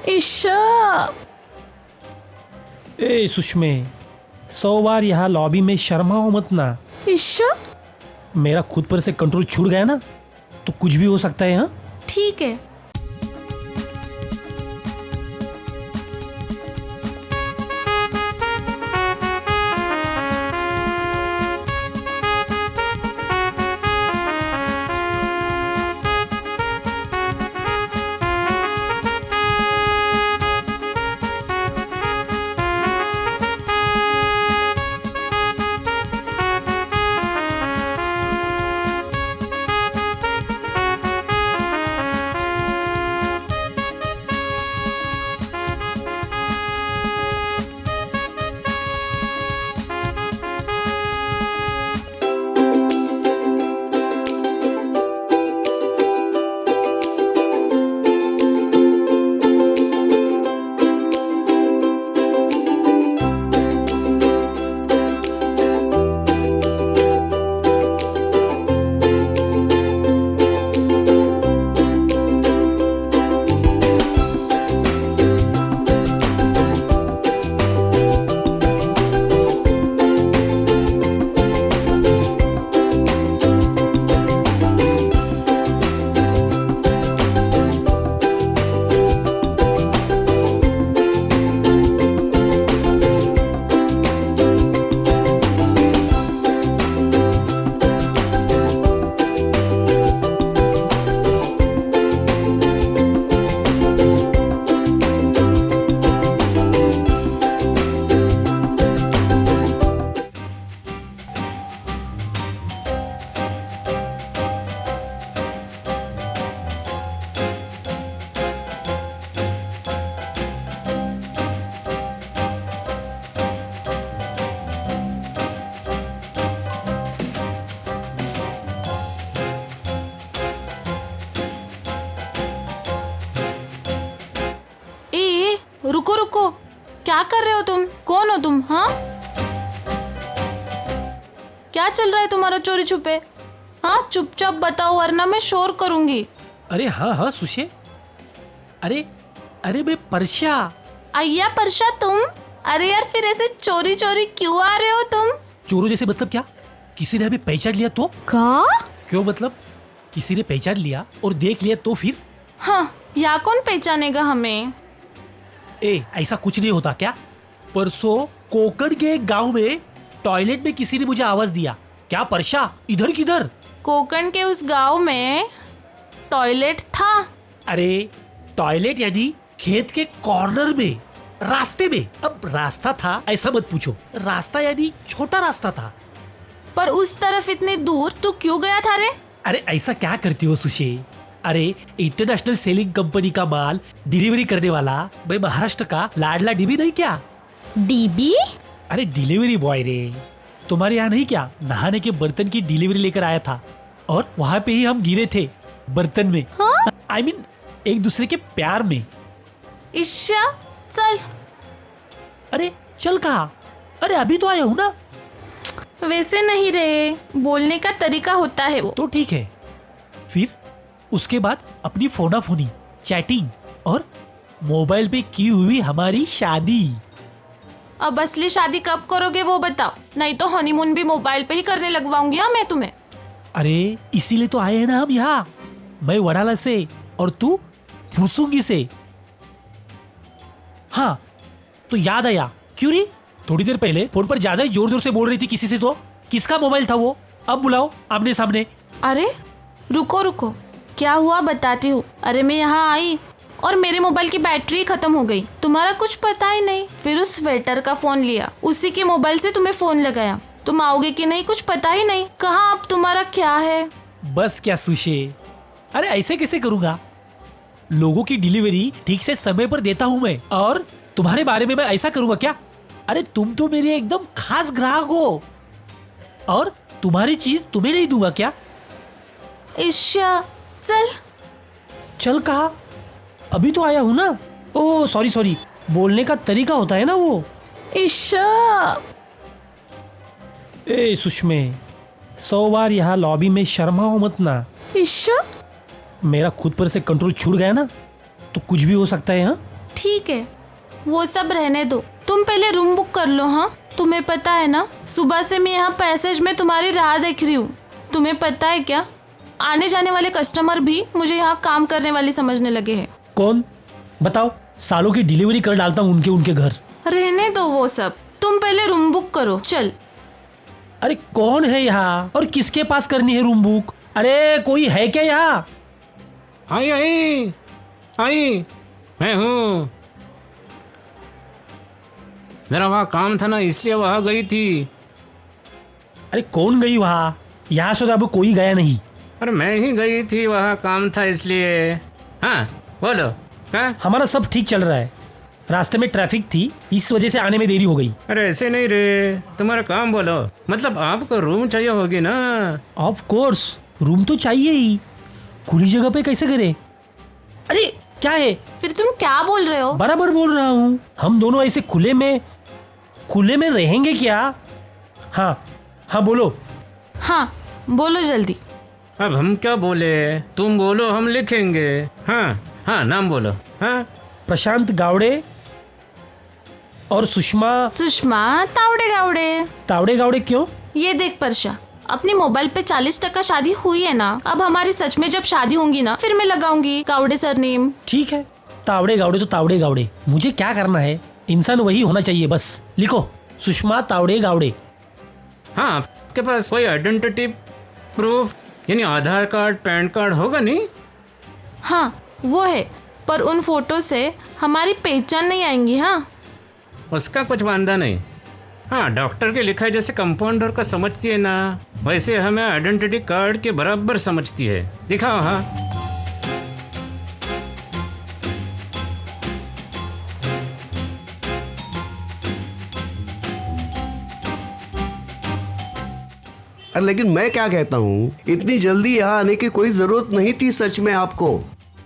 ईशा। ए सुषमे, 100 बार यहाँ लॉबी में शर्माओ मत ना। ईशा मेरा खुद पर से कंट्रोल छूट गया ना, तो कुछ भी हो सकता है। हाँ ठीक है। रुको रुको, क्या कर रहे हो तुम? कौन हो तुम? हाँ, क्या चल रहा है तुम्हारा चोरी छुपे? हाँ चुपचाप बताओ वरना मैं शोर करूंगी। अरे हाँ हाँ सुषे, अरे अरे मैं परशा। अय्या परशा तुम? अरे यार फिर ऐसे चोरी चोरी क्यों आ रहे हो तुम? चोरों जैसे मतलब क्या? किसी ने हमें पहचान लिया तो? क्या? क्यों मतलब किसी ने पहचान लिया और देख लिया तो फिर? हाँ, या कौन पहचानेगा हमें? ए ऐसा कुछ नहीं होता क्या? परसों कोकण के एक गांव में टॉयलेट में किसी ने मुझे आवाज दिया। क्या परशा, इधर किधर? कोकण के उस गांव में टॉयलेट था? अरे टॉयलेट यानी खेत के कॉर्नर में, रास्ते में। अब रास्ता था ऐसा मत पूछो, रास्ता यानी छोटा रास्ता था। पर उस तरफ इतनी दूर तू क्यों गया था रे? अरे ऐसा क्या करती हो सुशे? अरे इंटरनेशनल सेलिंग कंपनी का माल डिलीवरी करने वाला मैं महाराष्ट्र का लाडला डीबी नहीं क्या? डीबी? अरे डिलीवरी बॉय रे, तुम्हारे यहाँ नहीं क्या? नहाने के बर्तन की डिलीवरी लेकर आया था और वहाँ पे ही हम गिरे थे बर्तन में। हाँ? I mean, एक दूसरे के प्यार में। ईशा चल। अरे चल कहा? अरे अभी तो आया हूँ ना। वैसे नहीं रे, बोलने का तरीका होता है वो। तो ठीक है, फिर उसके बाद अपनी फोनाफोनी, चैटिंग और मोबाइल पे की हुई हमारी शादी। अब असली शादी कब करोगे वो बताओ, नहीं तो हनीमून भी मोबाइल पे ही करने लगवाऊंगी हाँ मैं तुम्हें। अरे इसीलिए तो आए हैं ना हम यहाँ। मैं वडाला से और तू फुरसुंगी से। हाँ तो याद आया, क्यों री? थोड़ी देर पहले फोन पर ज्यादा ही जोर जोर से बोल रही थी किसी से। तो किसका मोबाइल था वो? अब बुलाओ आमने सामने। अरे रुको रुको, क्या हुआ बताती हूँ। अरे मैं यहाँ आई और मेरे मोबाइल की बैटरी खत्म हो गई। तुम्हारा कुछ पता ही नहीं। फिर उस वेटर का फोन लिया, उसी के मोबाइल से तुम्हें फोन लगाया। तुम आओगे कि नहीं कुछ पता ही नहीं। कहाँ अब तुम्हारा क्या है? बस क्या सुशे, अरे ऐसे कैसे करूंगा? लोगों की डिलीवरी ठीक से समय पर देता हूँ मैं, और तुम्हारे बारे में मैं ऐसा करूंगा क्या? अरे तुम तो मेरे एकदम खास ग्राहक हो, और तुम्हारी चीज तुम्हें नहीं दूंगा क्या? ईशा चल। चल कहा? अभी तो आया हूँ ना। ओ सॉरी सॉरी, बोलने का तरीका होता है ना वो। ईशा। ए सुषमे, 100 बार यहाँ लॉबी में शर्माओ मत ना। ईशा मेरा खुद पर से कंट्रोल छूट गया ना, तो कुछ भी हो सकता है। हाँ ठीक है, वो सब रहने दो। तुम पहले रूम बुक कर लो। हाँ, तुम्हें पता है ना, सुबह से मैं यहाँ पैसेज में तुम्हारी राह देख रही हूँ। तुम्हें पता है क्या, आने जाने वाले कस्टमर भी मुझे यहाँ काम करने वाली समझने लगे हैं। कौन? बताओ। सालों की डिलीवरी कर डालता हूँ उनके घर। रहने दो वो सब, तुम पहले रूम बुक करो। चल। अरे कौन है यहाँ और किसके पास करनी है रूम बुक? अरे कोई है क्या यहाँ? आई आई आई, मैं हूँ। जरा वहाँ काम था ना, इसलिए वहाँ गई थी। अरे कौन गई वहाँ? यहाँ से तो अब कोई गया नहीं। अरे मैं ही गई थी, वहाँ काम था इसलिए। हाँ बोलो क्या? हमारा सब ठीक चल रहा है, रास्ते में ट्रैफिक थी, इस वजह से आने में देरी हो गई। अरे ऐसे नहीं रे, तुम्हारा काम बोलो। मतलब आपको रूम चाहिए होगी ना? ऑफ कोर्स, रूम तो चाहिए ही। खुली जगह पे कैसे करे? अरे क्या है? फिर तुम क्या बोल रहे हो? बराबर बोल रहा हूँ। हम दोनों ऐसे खुले में रहेंगे क्या? हाँ हाँ बोलो। हाँ बोलो जल्दी। अब हम क्या बोले? तुम बोलो, हम लिखेंगे। हाँ हाँ, नाम बोलो। हाँ, प्रशांत गावड़े और सुषमा तावड़े गावड़े। तावड़े गावड़े क्यों? ये देख परशा, अपनी मोबाइल पे 40% शादी हुई है ना। अब हमारी सच में जब शादी होंगी ना, फिर मैं लगाऊंगी गावड़े सरनेम। ठीक है, तावड़े गावड़े तो तावड़े गावड़े। मुझे क्या करना है? इंसान वही होना चाहिए बस। लिखो, सुषमा तावड़े गावड़े। हाँ, आपके पास कोई आइडेंटिटी प्रूफ यानी आधार कार्ड, पैन कार्ड होगा नहीं? हाँ वो है, पर उन फोटो से हमारी पहचान नहीं आएंगी। हाँ, उसका कुछ वांदा नहीं। हाँ, डॉक्टर के लिखाई जैसे कंपाउंडर का समझती है ना, वैसे हमें आइडेंटिटी कार्ड के बराबर समझती है। दिखाओ। हाँ, अरे लेकिन मैं क्या कहता हूँ, इतनी जल्दी यहाँ आने की कोई जरूरत नहीं थी सच में आपको।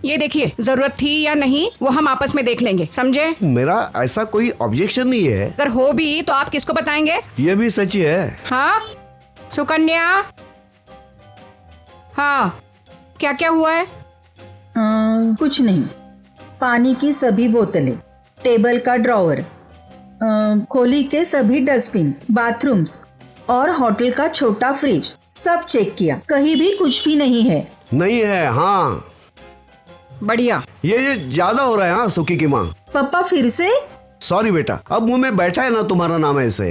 ये देखिए, जरूरत थी या नहीं वो हम आपस में देख लेंगे, समझे? मेरा ऐसा कोई ऑब्जेक्शन नहीं है। अगर हो भी तो आप किसको बताएंगे? ये भी सच ही है। हाँ सुकन्या, हाँ क्या क्या हुआ है? कुछ नहीं, पानी की सभी बोतलें, टेबल का ड्रॉवर, खोली के सभी डस्टबिन, बाथरूम्स और होटल का छोटा फ्रिज सब चेक किया, कहीं भी कुछ भी नहीं है। नहीं है? हाँ बढ़िया। ये ज्यादा हो रहा है। हाँ सुखी की माँ। पापा फिर से? सॉरी बेटा, अब मुंह में बैठा है ना तुम्हारा नाम ऐसे।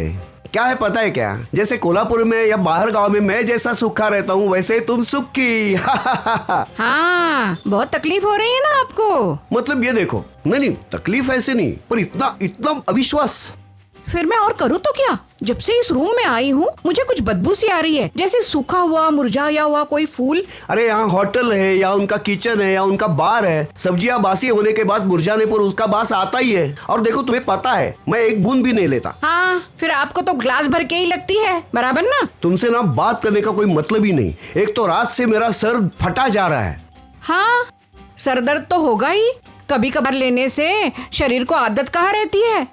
क्या है पता है क्या, जैसे कोल्हापुर में या बाहर गांव में मैं जैसा सूखा रहता हूँ, वैसे तुम सुखी। हाँ, बहुत तकलीफ हो रही है ना आपको? मतलब ये देखो, नहीं तकलीफ ऐसे नहीं, पर इतना इतना अविश्वास। फिर मैं और करूँ तो क्या? जब से इस रूम में आई हूँ मुझे कुछ बदबू सी आ रही है, जैसे सूखा हुआ मुरझाया हुआ कोई फूल। अरे यहाँ होटल है या उनका किचन है या उनका बार है, सब्जियां बासी होने के बाद मुरझाने पर उसका बास आता ही है। और देखो तुम्हें पता है, मैं एक बूंद भी नहीं लेता। हाँ, फिर आपको तो ग्लास भर के ही लगती है, बराबर ना? तुमसे ना बात करने का कोई मतलब ही नहीं। एक तो रात से मेरा सर फटा जा रहा है। हाँ, सर दर्द तो होगा ही, कभी कभार लेने से शरीर को आदत कहाँ रहती है।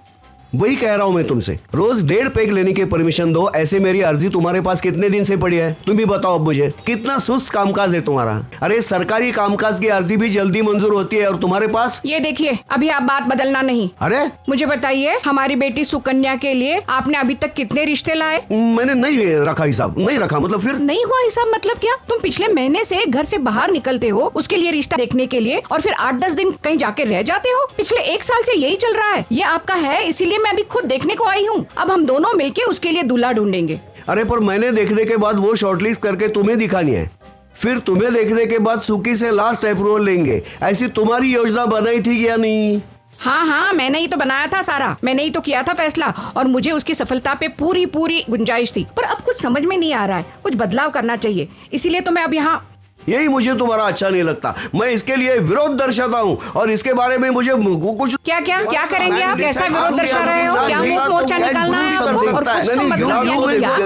वही कह रहा हूँ मैं तुमसे, रोज 1.5 पैक लेने की परमिशन दो। ऐसे मेरी अर्जी तुम्हारे पास कितने दिन से पड़ी है? तुम भी बताओ अब मुझे, कितना सुस्त कामकाज है तुम्हारा। अरे सरकारी कामकाज की अर्जी भी जल्दी मंजूर होती है और तुम्हारे पास। ये देखिए, अभी आप बात बदलना नहीं। अरे मुझे बताइए, हमारी बेटी सुकन्या के लिए आपने अभी तक कितने रिश्ते लाए? मैंने नहीं रखा हिसाब। नहीं रखा मतलब? फिर नहीं हुआ हिसाब मतलब क्या? तुम पिछले महीने से घर से बाहर निकलते हो उसके लिए, रिश्ता देखने के लिए, और फिर 8-10 दिन कहीं जाके रह जाते हो। पिछले 1 साल से यही चल रहा है। ये आपका है, इसीलिए मैं अभी खुद देखने को आई हूँ। अब हम दोनों मिलके उसके लिए दूल्हा ढूंढेंगे। अरे पर मैंने देखने के बाद वो शॉर्टलिस्ट करके तुम्हें दिखानी है, फिर तुम्हें देखने के बाद सुकी से लास्ट अप्रूवल लेंगे। ऐसी तुम्हारी योजना बनाई थी या नहीं? हाँ, मैंने ही तो बनाया था सारा, मैंने ही तो किया था फैसला, और मुझे उसकी सफलता पे पूरी गुंजाइश थी। पर अब कुछ समझ में नहीं आ रहा है, कुछ बदलाव करना चाहिए, इसीलिए तो मैं अब यहाँ। यही मुझे तुम्हारा अच्छा नहीं लगता। मैं इसके लिए विरोध दर्शाता हूँ और इसके बारे में मुझे कुछ। क्या करेंगे आप? कैसा विरोध दर्शा रहे हो? क्या मुंह मोर्चा निकालना है आपको? और कुछ तो मतलब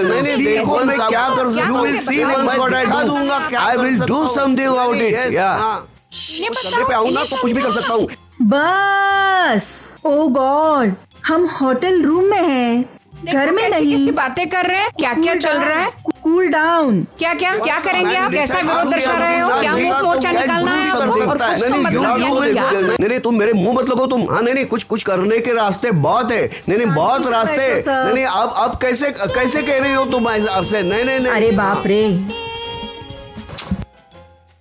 मैंने देखो मैं क्या कर दूंगा। I will do something about it. करने पे आऊँ ना तो कुछ भी कर सकता हूँ। बस, ओ गॉड, हम होटल रूम में हैं, घर में नहीं। कैसी बातें कर रहे हैं? क्या चल रहा है? Cool cool down. क्या क्या क्या करेंगे आप? कैसा विरोध दर्शा रहे हो? क्या मुंह मोर्चा निकालना है आपको? और कुछ तो मतलब ये क्या? नहीं तुम मेरे मुंह मत लगो तुम। हाँ नहीं कुछ कुछ करने के रास्ते बहुत है। नहीं बहुत रास्ते। नहीं अब कैसे कैसे कह रही हो तुम आपसे? नहीं। अरे बाप रे,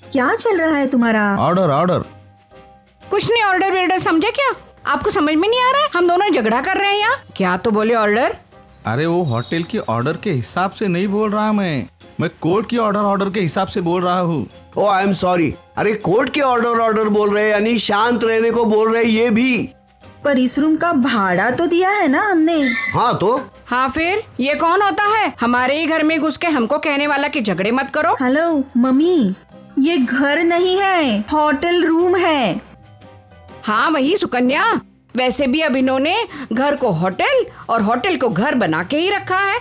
क्या चल रहा है तुम्हारा? ऑर्डर। कुछ नहीं, ऑर्डर वेर्डर समझे क्या? आपको समझ में नहीं आ रहा है? हम दोनों झगड़ा कर रहे हैं यहाँ। क्या तो बोले ऑर्डर? अरे वो होटल की ऑर्डर के हिसाब से नहीं बोल रहा मैं कोर्ट की ऑर्डर के हिसाब से बोल रहा हूँ। ओ आई एम सॉरी। अरे कोर्ट के ऑर्डर बोल रहे हैं यानी शांत रहने को बोल रहे हैं ये भी। पर इस रूम का भाड़ा तो दिया है ना हमने। हाँ तो हाँ फिर ये कौन होता है हमारे ही घर में घुस के हमको कहने वाला कि झगड़े मत करो? हेलो मम्मी, ये घर नहीं है, होटल रूम है। हाँ वही सुकन्या, वैसे भी अब इन्होंने घर को होटल और होटल को घर बना के ही रखा है।